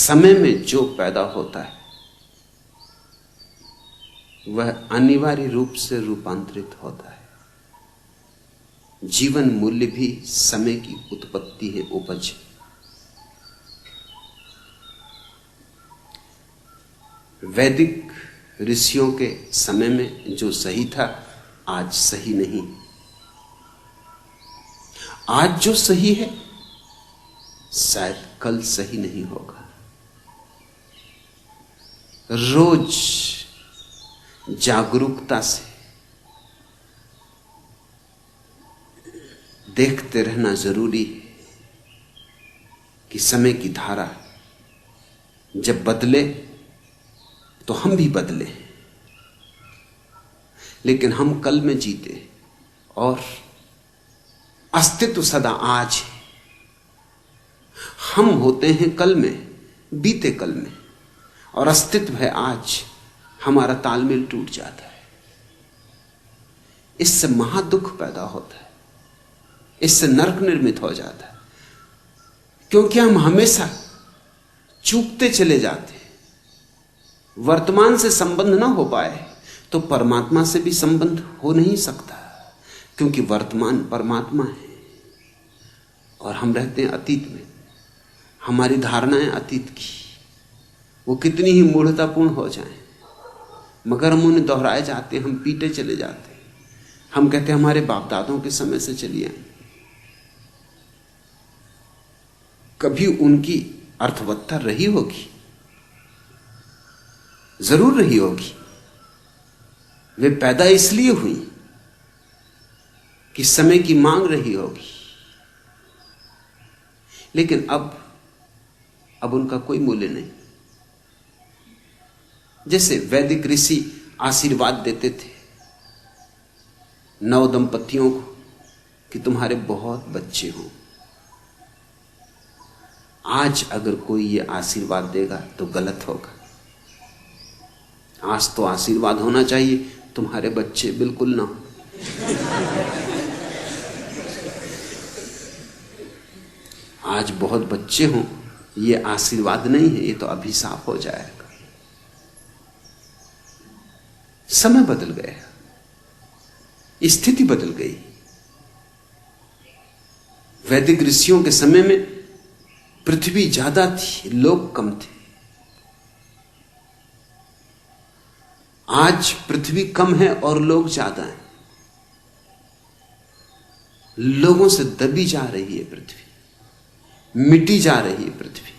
समय में जो पैदा होता है वह अनिवार्य रूप से रूपांतरित होता है। जीवन मूल्य भी समय की उत्पत्ति है, उपज। वैदिक ऋषियों के समय में जो सही था आज सही नहीं। आज जो सही है शायद कल सही नहीं होगा। रोज जागरूकता से देखते रहना जरूरी है कि समय की धारा जब बदले तो हम भी बदले। लेकिन हम कल में जीते और अस्तित्व सदा आज है। हम होते हैं कल में, बीते कल में, और अस्तित्व है आज। हमारा तालमेल टूट जाता है, इससे महादुख पैदा होता है, इससे नरक निर्मित हो जाता है। क्योंकि हम हमेशा चूकते चले जाते हैं। वर्तमान से संबंध ना हो पाए तो परमात्मा से भी संबंध हो नहीं सकता, क्योंकि वर्तमान परमात्मा है और हम रहते हैं अतीत में। हमारी धारणाएं अतीत की वो कितनी ही मूढ़तापूर्ण हो जाएं, मगर हम उन्हें दोहराए जाते हैं, हम पीटे चले जाते हैं। हम कहते हैं हमारे बाप दादों के समय से चली आई। कभी उनकी अर्थवत्ता रही होगी, जरूर रही होगी। वे पैदा इसलिए हुई कि समय की मांग रही होगी, लेकिन अब उनका कोई मूल्य नहीं। जैसे वैदिक ऋषि आशीर्वाद देते थे नव दंपतियों को कि तुम्हारे बहुत बच्चे हों। आज अगर कोई ये आशीर्वाद देगा तो गलत होगा। आज तो आशीर्वाद होना चाहिए तुम्हारे बच्चे बिल्कुल ना हो। आज बहुत बच्चे हों ये आशीर्वाद नहीं है, ये तो अभिशाप हो जाएगा। समय बदल गया, स्थिति बदल गई। वैदिक ऋषियों के समय में पृथ्वी ज्यादा थी, लोग कम थे। आज पृथ्वी कम है और लोग ज्यादा हैं। लोगों से दबी जा रही है पृथ्वी, मिटी जा रही है पृथ्वी।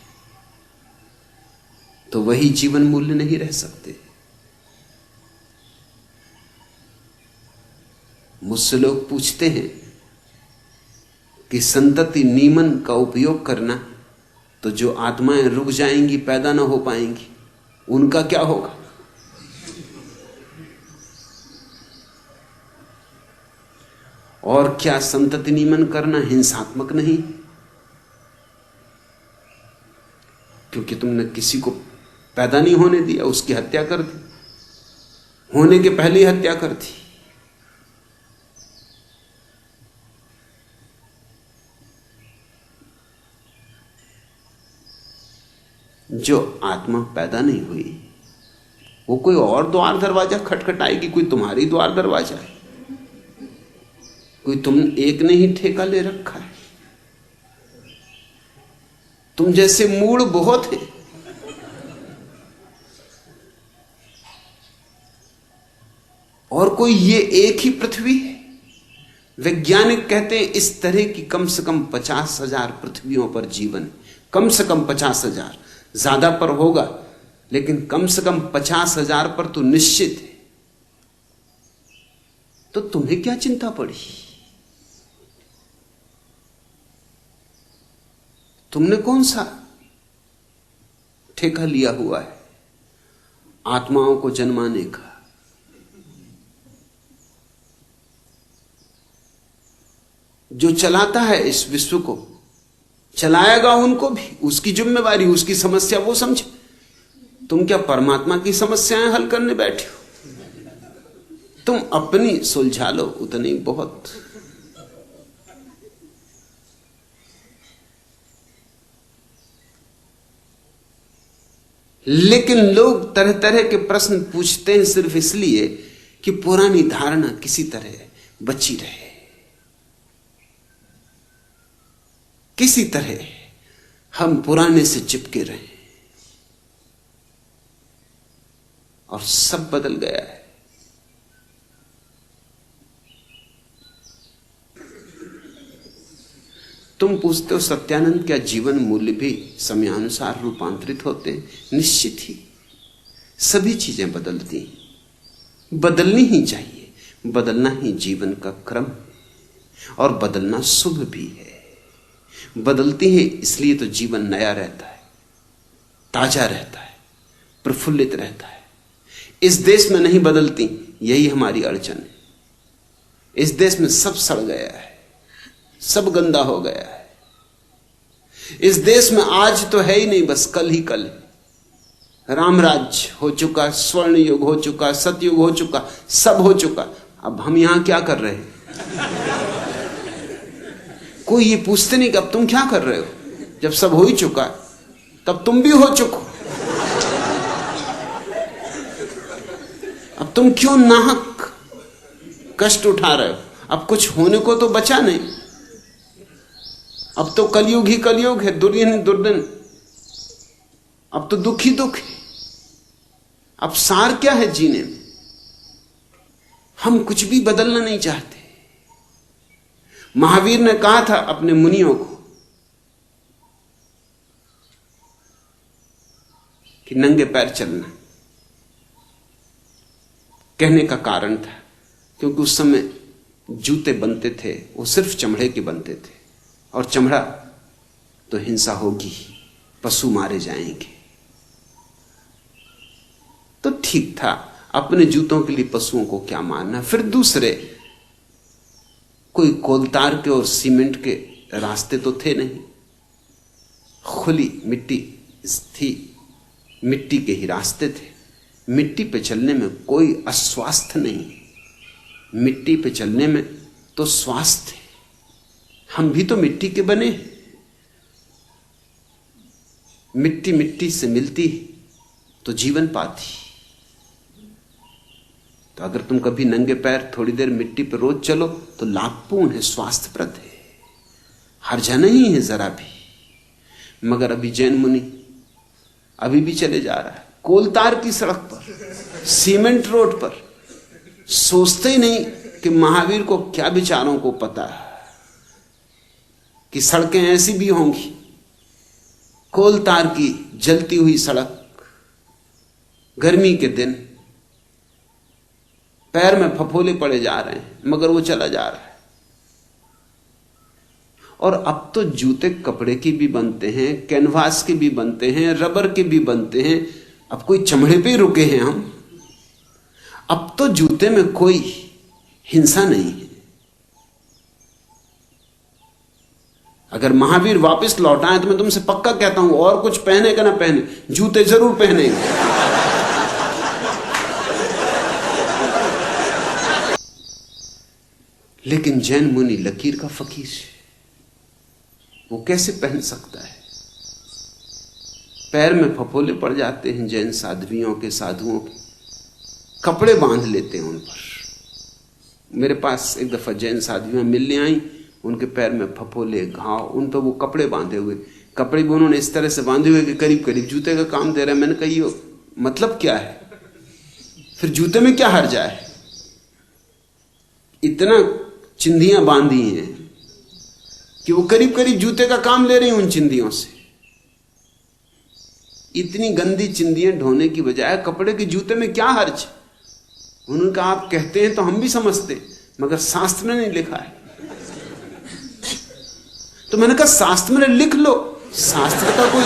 तो वही जीवन मूल्य नहीं रह सकते। मुझसे लोग पूछते हैं कि संतति नियमन का उपयोग करना, तो जो आत्माएं रुक जाएंगी, पैदा ना हो पाएंगी, उनका क्या होगा? और क्या संतति नियमन करना हिंसात्मक नहीं? क्योंकि तुमने किसी को पैदा नहीं होने दिया, उसकी हत्या कर दी, होने के पहले ही हत्या कर दी। जो आत्मा पैदा नहीं हुई वो कोई और द्वार दरवाजा खटखटाएगी, कोई तुम्हारी द्वार दरवाजा है, कोई तुम एक ने ही ठेका ले रखा है। तुम जैसे मूड बहुत है। और कोई ये एक ही पृथ्वी है। वैज्ञानिक कहते हैं इस तरह की कम से कम 50,000 पृथ्वियों पर जीवन, कम से कम 50,000, ज्यादा पर होगा लेकिन कम से कम 50,000 पर तो निश्चित है। तो तुम्हें क्या चिंता पड़ी? तुमने कौन सा ठेका लिया हुआ है आत्माओं को जन्माने का? जो चलाता है इस विश्व को, चलाएगा उनको भी, उसकी जिम्मेवारी, उसकी समस्या वो समझे। तुम क्या परमात्मा की समस्याएं हल करने बैठे हो? तुम अपनी सुलझा लो, उतनी बहुत। लेकिन लोग तरह तरह के प्रश्न पूछते हैं सिर्फ इसलिए कि पुरानी धारणा किसी तरह बची रहे, किसी तरह हम पुराने से चिपके रहे। और सब बदल गया है। तुम पूछते हो सत्यानंद क्या जीवन मूल्य भी समयानुसार रूपांतरित होते हैं? निश्चित ही सभी चीजें बदलती हैं, बदलनी ही चाहिए, बदलना ही जीवन का क्रम है और बदलना शुभ भी है। बदलती है इसलिए तो जीवन नया रहता है, ताजा रहता है, प्रफुल्लित रहता है। इस देश में नहीं बदलती, यही हमारी अड़चन है। इस देश में सब सड़ गया है, सब गंदा हो गया है। इस देश में आज तो है ही नहीं, बस कल ही कल। रामराज्य हो चुका, स्वर्ण युग हो चुका, सतयुग हो चुका, सब हो चुका। अब हम यहां क्या कर रहे हैं? कोई ये पूछते नहीं कि अब तुम क्या कर रहे हो। जब सब हो ही चुका तब तुम भी हो चुको। अब तुम क्यों नाहक कष्ट उठा रहे हो? अब कुछ होने को तो बचा नहीं। अब तो कलयुग ही कलयुग है, दुर्दिन ही दुर्दिन। अब तो दुख ही दुख है। अब सार क्या है जीने में? हम कुछ भी बदलना नहीं चाहते। महावीर ने कहा था अपने मुनियों को कि नंगे पैर चलना। कहने का कारण था क्योंकि उस समय जूते बनते थे, वो सिर्फ चमड़े के बनते थे, और चमड़ा तो हिंसा होगी, पशु मारे जाएंगे। तो ठीक था, अपने जूतों के लिए पशुओं को क्या मारना। फिर दूसरे कोई कोलतार के और सीमेंट के रास्ते तो थे नहीं, खुली मिट्टी थी, मिट्टी के ही रास्ते थे। मिट्टी पे चलने में कोई अस्वास्थ्य नहीं, मिट्टी पे चलने में तो स्वास्थ्य है। हम भी तो मिट्टी के बने हैं। मिट्टी मिट्टी से मिलती तो जीवन पाती। तो अगर तुम कभी नंगे पैर थोड़ी देर मिट्टी पर रोज चलो तो लाभपूर्ण है, स्वास्थ्यप्रद है, हर्जा नहीं है जरा भी। मगर अभी जैन मुनि अभी भी चले जा रहा है कोलतार की सड़क पर, सीमेंट रोड पर। सोचते ही नहीं कि महावीर को क्या विचारों को पता है कि सड़कें ऐसी भी होंगी। कोलतार की जलती हुई सड़क, गर्मी के दिन, पैर में फफोले पड़े जा रहे हैं, मगर वो चला जा रहा है। और अब तो जूते कपड़े की भी बनते हैं, कैनवास के भी बनते हैं, रबर के भी बनते हैं। अब कोई चमड़े पे ही रुके हैं हम। अब तो जूते में कोई हिंसा नहीं है। अगर महावीर वापस लौट आए तो मैं तुमसे पक्का कहता हूं, और कुछ पहने का ना पहने, जूते जरूर पहनेंगे। लेकिन जैन मुनि लकीर का फकीर है, वो कैसे पहन सकता है? पैर में फफोले पड़ जाते हैं जैन साध्वियों के, साधुओं के, कपड़े बांध लेते हैं उन पर। मेरे पास एक दफा जैन साध्वियां मिलने आई, उनके पैर में फफोले, घाव, उन पर वो कपड़े बांधे हुए। कपड़े भी उन्होंने इस तरह से बांधे हुए कि करीब करीब जूते का काम दे रहे हैं। मैंने कही मतलब क्या है? फिर जूते में क्या हर्जा है? इतना चिंधियां बांधी हैं कि वो करीब करीब जूते का काम ले रही हैं उन चिंधियों से। इतनी गंदी चिंधियां ढोने की बजाय कपड़े के जूते में क्या हर्ज? उन्होंने कहा आप कहते हैं तो हम भी समझते, मगर शास्त्र में नहीं लिखा है। तो मैंने कहा शास्त्र में लिख लो। शास्त्र का कोई,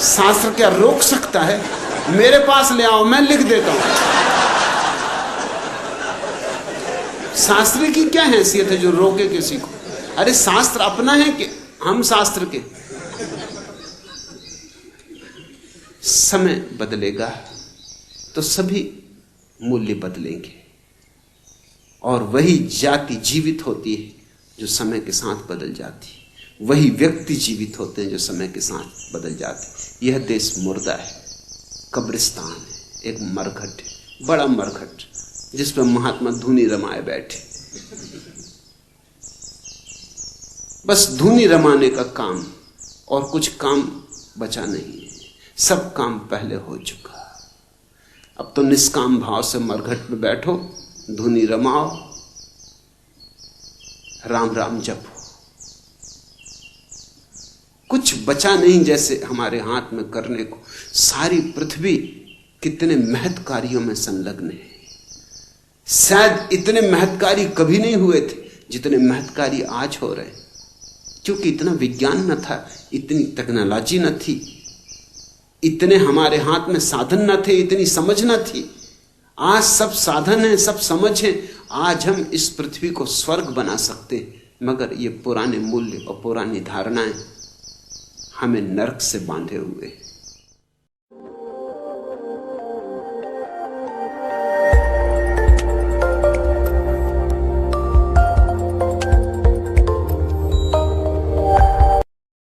शास्त्र क्या रोक सकता है? मेरे पास ले आओ, मैं लिख देता हूं। शास्त्र की क्या हैसियत है जो रोके किसी को? अरे शास्त्र अपना है कि हम शास्त्र के? समय बदलेगा तो सभी मूल्य बदलेंगे, और वही जाति जीवित होती है जो समय के साथ बदल जाती है। वही व्यक्ति जीवित होते हैं जो समय के साथ बदल जाते। यह देश मुर्दा है, कब्रिस्तान है, एक मरघट है, बड़ा मरघट जिस पर महात्मा धूनी रमाए बैठे। बस धूनी रमाने का काम, और कुछ काम बचा नहीं है, सब काम पहले हो चुका। अब तो निष्काम भाव से मरघट में बैठो, धूनी रमाओ, राम राम जपो। कुछ बचा नहीं जैसे हमारे हाथ में करने को। सारी पृथ्वी कितने महत् कार्यों में संलग्न है। शायद इतने महत्कारी कभी नहीं हुए थे जितने महत्कारी आज हो रहे हैं, क्योंकि इतना विज्ञान न था, इतनी टेक्नोलॉजी न थी, इतने हमारे हाथ में साधन न थे, इतनी समझ न थी। आज सब साधन है, सब समझ है। आज हम इस पृथ्वी को स्वर्ग बना सकते हैं, मगर ये पुराने मूल्य और पुरानी धारणाएं हमें नरक से बांधे हुए हैं।